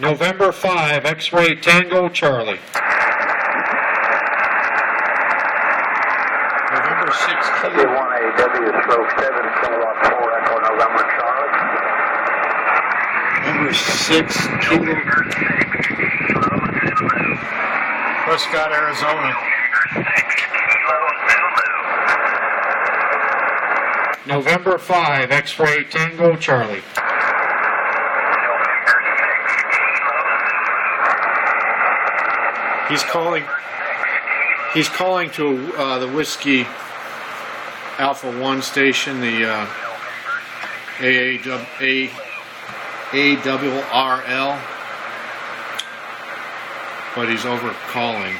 November 5, X-Ray Tango Charlie. November 6, Kilo. WA4AMT Pensacola 4 Echo November Charlie. November 6, Kilo. Prescott, Arizona. November 5, X-Ray Tango Charlie. He's calling to the Whiskey Alpha 1 station, the AWRL, but he's over calling.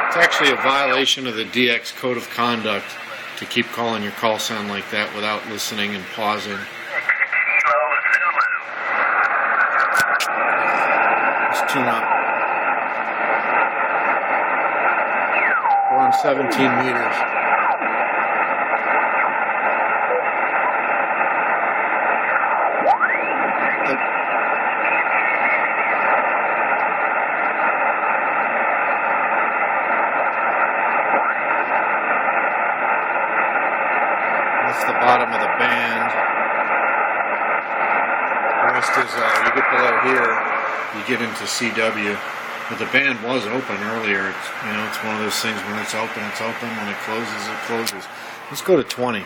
It's actually a violation of the DX Code of Conduct to keep calling your call sign like that without listening and pausing. Let's tune up. We're on 17 meters. That's the bottom of the band. The rest is, you get below here, you get into CW. But the band was open earlier. It's one of those things, when it's open, it's open. When it closes, it closes. Let's go to 20.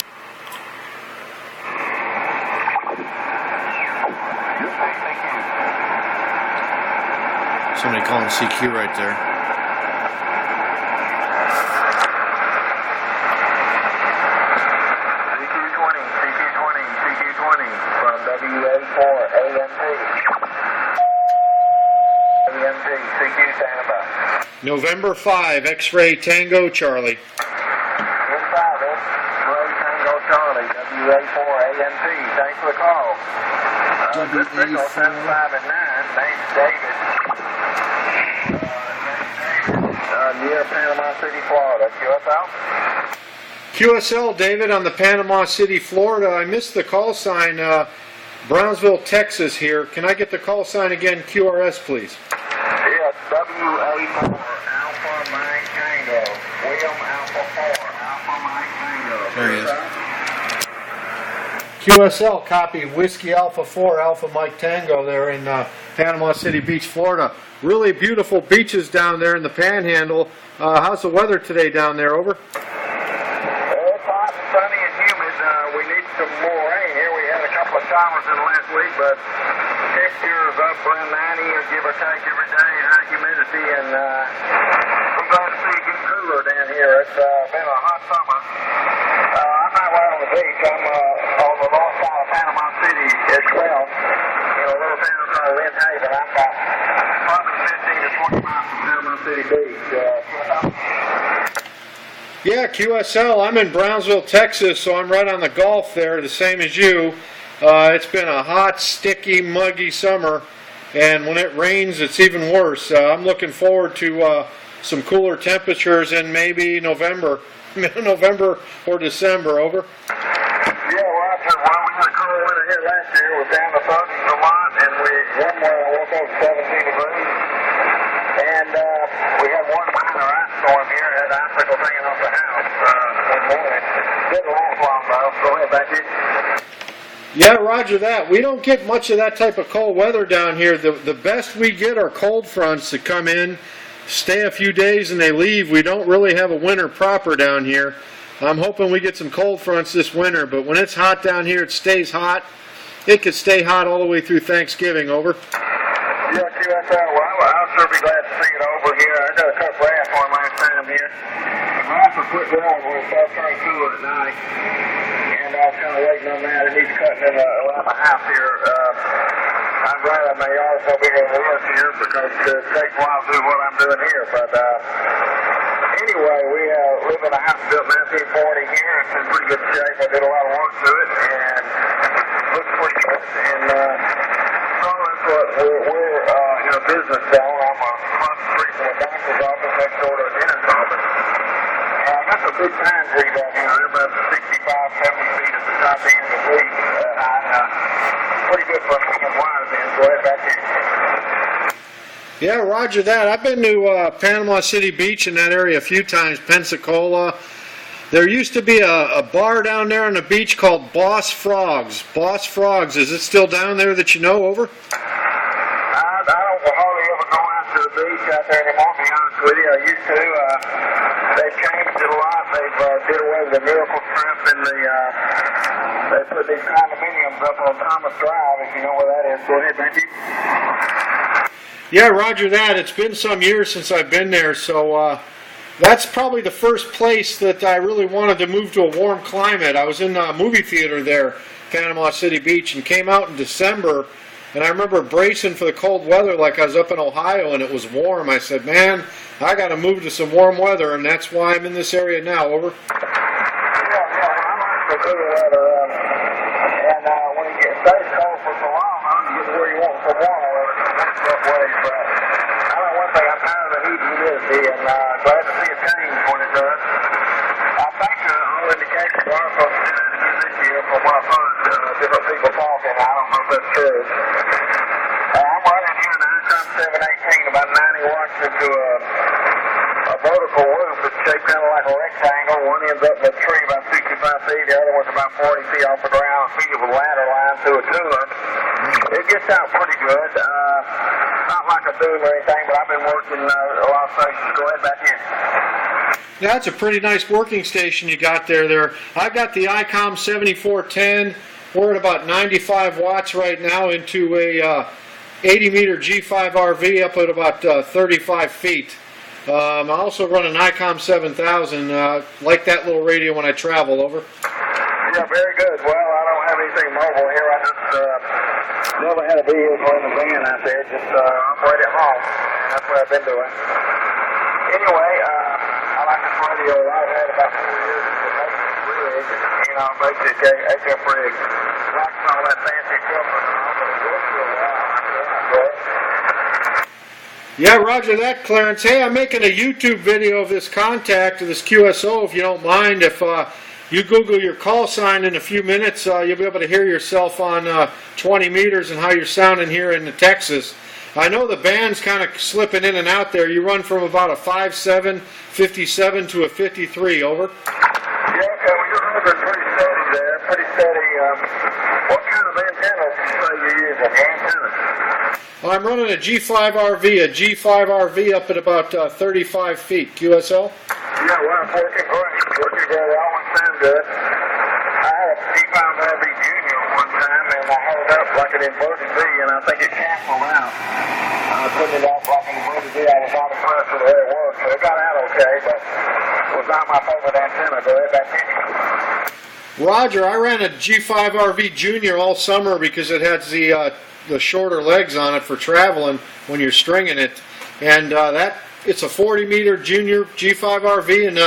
Somebody calling CQ right there. CQ20 from WA4AMT. CQ standing by. November 5, X-Ray Tango Charlie. N5 X-Ray Tango Charlie, WA4AMT. Thanks for the call. Good signal, 7, 5, and 9. Name's David. Near Panama City, Florida. QSL? QSL, David, on the Panama City, Florida. I missed the call sign. Brownsville, Texas here. Can I get the call sign again? QRS, please. Yes, WA4 Alpha Mike Tango. William Alpha 4 Alpha Mike Tango. There he is. QSL, copy. Whiskey Alpha 4 Alpha Mike Tango there in Panama City Beach, Florida. Really beautiful beaches down there in the Panhandle. How's the weather today down there? Over. It's hot and sunny and humid. We need some more rain here. We had a couple of showers in the last week, but temperature's up around 90 or give or take every day. High humidity, and I'm glad to see it getting cooler down here. It's been a hot summer. I'm not right on the beach. I'm on the north side of Panama City itself, in a little town called Lynn Haven. I'm about probably 15 to 20 miles from Panama City Beach. Yeah, QSL. I'm in Brownsville, Texas, so I'm right on the Gulf there, the same as you. It's been a hot, sticky, muggy summer, and when it rains, it's even worse. I'm looking forward to some cooler temperatures in maybe November or December. Over. Yeah, Roger. Well, we had a cool winter here last year. It was down to 30 a lot, and one morning I woke up 17 degrees. And we had one minor ice storm here. Had icicles hanging off the house one morning. Didn't last long, though. Go ahead, back here. Yeah, roger that. We don't get much of that type of cold weather down here. The best we get are cold fronts that come in, stay a few days, and they leave. We don't really have a winter proper down here. I'm hoping we get some cold fronts this winter, but when it's hot down here, it stays hot. It could stay hot all the way through Thanksgiving. Over. Yeah, QSL. Well, I'll sure be glad to see it over here. I got a cut grass on last time here. The grass will quit growing when it starts turning cooler at night. And I was kind of waiting on that. It needs cutting in around the house here. I'm glad that my yard's so big as it is here because it takes a while to do what I'm doing here. But anyway, we live in a house built in 1940 here. It's in pretty good shape. I did a lot of work to it and it looks pretty good. And we're in a business zone. I'm across the street from a doctor's office next door to a dentist's office. That's a big pine tree down here. They're about 65, 70 feet at the top pretty good for hanging wires in. Go ahead back here. Yeah, roger that. I've been to Panama City Beach in that area a few times, Pensacola. There used to be a bar down there on the beach called Boss Frogs. Boss Frogs, is it still down there that you know, over? I don't hardly ever go out to the beach out there anymore, to be honest with you. I used to. They've changed it a lot. They've did away with the Miracle Shrimp and they put these condominiums up on Thomas Drive, if you know where that is. Go ahead, Becky. Yeah, roger that. It's been some years since I've been there, so that's probably the first place that I really wanted to move to a warm climate. I was in a movie theater there, Panama City Beach, and came out in December, and I remember bracing for the cold weather like I was up in Ohio and it was warm. I said, man, I got to move to some warm weather, and that's why I'm in this area now. Over. Yeah, I like the cooler weather, and when it stays cold for so long, you get where you want for warm weather. That's rough ways, but I know one thing, I'm tired of the heat and humidity, and glad to see a change when it does. I think all indications are supposed to do that again this year from what I've heard different people talking. I don't know if that's true. I'm running here an N5XTC about 90 watts into a vertical roof. It's shaped kind of like a rectangle. One ends up in a tree about 65 feet. The other one's about 40 feet off the ground, feeded with ladder line to a tuner. It gets out pretty good. Not like a boom or anything, but I've been working a lot of stations. Go ahead back in. Yeah, that's a pretty nice working station you got there. I've got the ICOM 7410. We're at about 95 watts right now into a 80-meter G5RV up at about 35 feet. I also run an ICOM 7000. Like that little radio when I travel. Over. Yeah, very good. Well, I don't have anything mobile here. I just never had a vehicle in the van out there. Just operate at home. That's what I've been doing. Anyway, I like this radio a lot. I've had about 4 years. You know, basic HF rig. Like all that fancy equipment and all, but it works real well. I like it. Yeah, roger that, Clarence. Hey, I'm making a YouTube video of this contact, of this QSO, if you don't mind. If you Google your call sign in a few minutes, you'll be able to hear yourself on 20 meters and how you're sounding here in Texas. I know the band's kind of slipping in and out there. You run from about a 5.7, 57 to a 53, over. Yeah, okay, well, you're moving pretty steady there, pretty steady. What kind of antennas do you say you're using? Antennas? I'm running a G5RV up at about 35 feet. QSL? Yeah, well, it's working great. Working great. It always sounds good. I had a G5RV Junior one time, and I held it up like an inverted V, and I think it canceled out. I put it up like an inverted V. I was not impressed with the way it worked. So it got out okay, but it was not my favorite antenna. Go ahead back in. Roger, I ran a G5RV Junior all summer because it has the shorter legs on it for traveling when you're stringing it, and it's a 40-meter Junior G5RV, and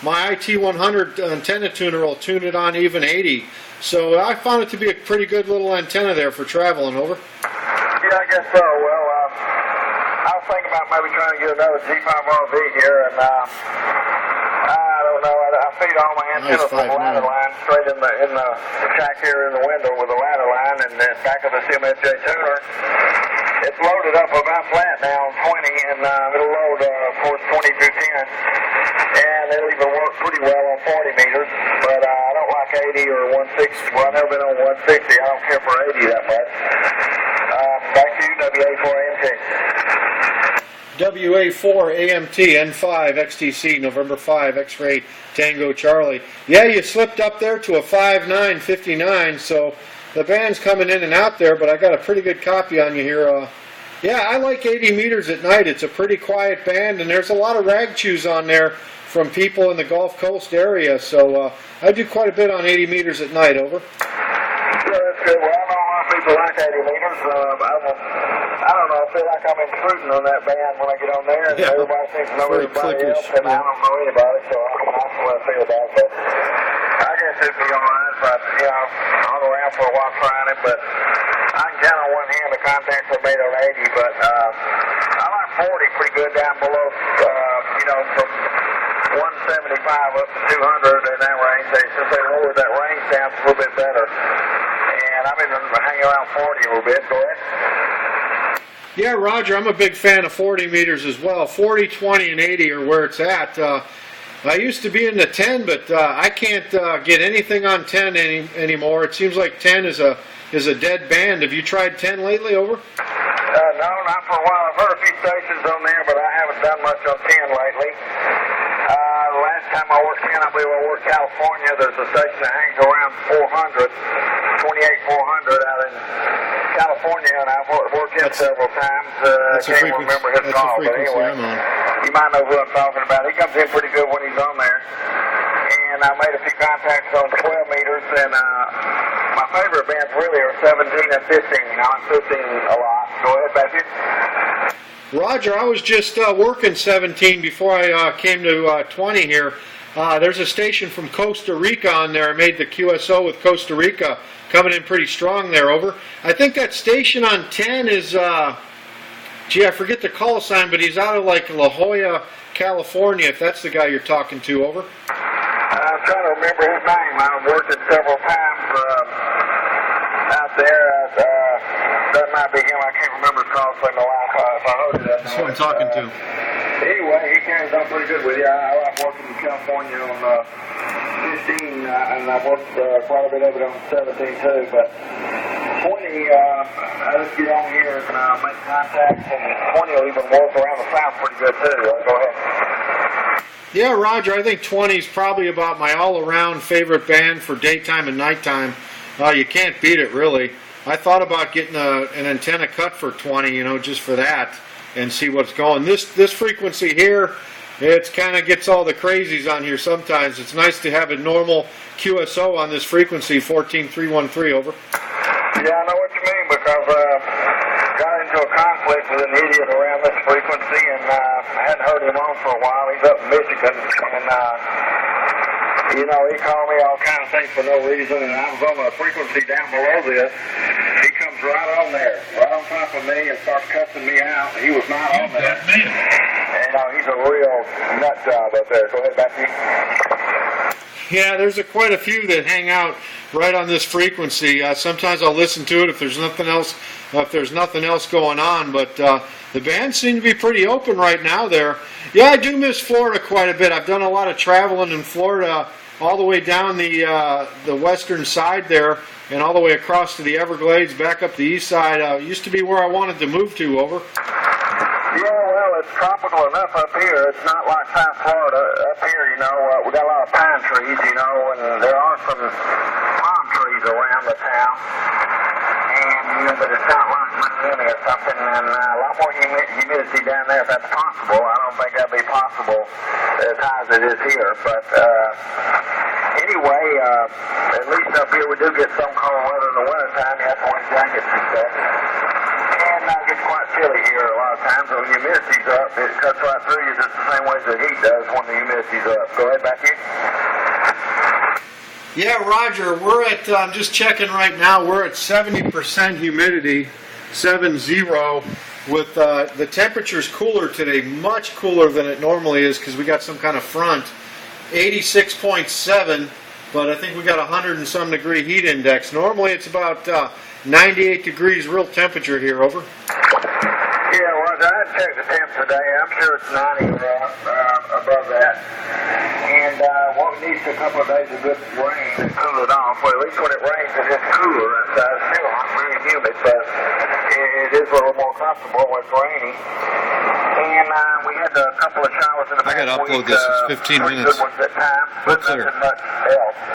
my IT100 antenna tuner will tune it on even 80. So I found it to be a pretty good little antenna there for traveling. Over. Yeah, I guess so. Well, I was thinking about maybe trying to get another G5RV here, and I don't know. I feed all my antennas with a ladder line straight in the shack here in the window with a ladder line, and then back of the CMSJ tuner. It's loaded up about flat now on 20, and it'll load towards 20 through 10, and it'll even work pretty well on 40 meters. But I don't like 80 or 160. Well, I've never been on 160. I don't care for 80 that much. Back to you, WA4AMT. WA4AMT N5XTC, November 5, X-ray Tango Charlie. Yeah, you slipped up there to a 5.9, 59, so the band's coming in and out there, but I got a pretty good copy on you here. Yeah, I like 80 meters at night. It's a pretty quiet band, and there's a lot of rag chews on there from people in the Gulf Coast area, so I do quite a bit on 80 meters at night. Over. Yeah, that's good. Well, I know a lot of people like 80 meters. I don't know, I feel like I'm intruding on that band when I get on there, and everybody seems to know everybody else, and I don't know anybody, so I don't know what I feel about it. But I guess it'd be all right if I'll go around for a while trying it, but I can count on one hand the contacts I made on 80, but I like 40 pretty good down below, from 175 up to 200 in that range. Since they lowered that range down, it's a little bit better. And man. I've been hanging around 40 a little bit. Go ahead. Yeah, Roger, I'm a big fan of 40 meters as well. 40, 20, and 80 are where it's at. I used to be in the 10, but I can't get anything on 10 anymore. It seems like 10 is a dead band. Have you tried 10 lately, over? No, not for a while. I've heard a few stations on there, but I haven't done much on 10 lately. The last time I worked 10, I believe I worked California. There's a station that hangs around 400, 28,400 out in California, and I've worked in several times. I can't remember his call, but anyway, you might know who I'm talking about. He comes in pretty good when he's on there. And I made a few contacts on 12 meters, and my favorite bands really are 17 and 15. I'm 15 a lot. Go ahead, Becky. Roger, I was just working 17 before I came to 20 here. There's a station from Costa Rica on there. I made the QSO with Costa Rica, coming in pretty strong there, over. I think that station on 10 is, gee, I forget the call sign, but he's out of like La Jolla, California, if that's the guy you're talking to, over. I'm trying to remember his name. I've worked it several times out there. That might be him. I can't remember his call sign in my life. If I heard it, that's who I'm talking to. Anyway, he carries on pretty good with you. I like working in California on 15, and I've worked quite a bit of it on 17 too. But 20, I just get on here and make contacts, and 20 will even work around the south pretty good too. Go ahead. Yeah, Roger, I think 20 is probably about my all-around favorite band for daytime and nighttime. You can't beat it, really. I thought about getting an antenna cut for 20, you know, just for that, and see what's going. This frequency here, it kind of gets all the crazies on here sometimes. It's nice to have a normal QSO on this frequency, 14313, over. Yeah, I know what you mean, because got into a conflict with an idiot around this frequency, and I hadn't heard him on for a while. He's up in Michigan, and you know, he called me all kinds of things for no reason, and I was on a frequency down below this. He comes right on there, right on top of me, and starts cussing me out. He was not on there. And he's a real nut job up there. Go ahead, back to you. Yeah, there's quite a few that hang out right on this frequency. Sometimes I'll listen to it if there's nothing else going on, but the bands seem to be pretty open right now there. Yeah, I do miss Florida quite a bit. I've done a lot of traveling in Florida, all the way down the western side there, and all the way across to the Everglades, back up the east side. Used to be where I wanted to move to, over. Yeah, well, it's tropical enough up here. It's not like South Florida. Up here, you know, we got a lot of pine trees, you know, and there are some palm trees around the town. And, you know, but it's not like Miami or something, and a lot more humidity down there if that's possible. I don't think that'd be possible as high as it is here. But anyway, at least up here we do get some cold weather in the wintertime. You have to wear jackets and stuff. And it gets quite chilly here a lot of times. When the humidity's up, it cuts right through you just the same way as the heat does when the humidity's up. Go ahead, back here. Yeah, Roger, we're at, I'm just checking right now, we're at 70% humidity, 7-0, with the temperature's cooler today, much cooler than it normally is because we got some kind of front, 86.7, but I think we got 100 and some degree heat index. Normally it's about 98 degrees real temperature here, over. Yeah, well, I checked the temps today. I'm sure it's 90 or above that. And what we need is a couple of days of good rain to cool it off. Well, at least when it rains, it is cooler. It's still not really humid, but it is a little more comfortable when it's raining. And we had a couple of showers in the past week. I got to upload this. It's 15 minutes. Good ones at times, but nothing much else.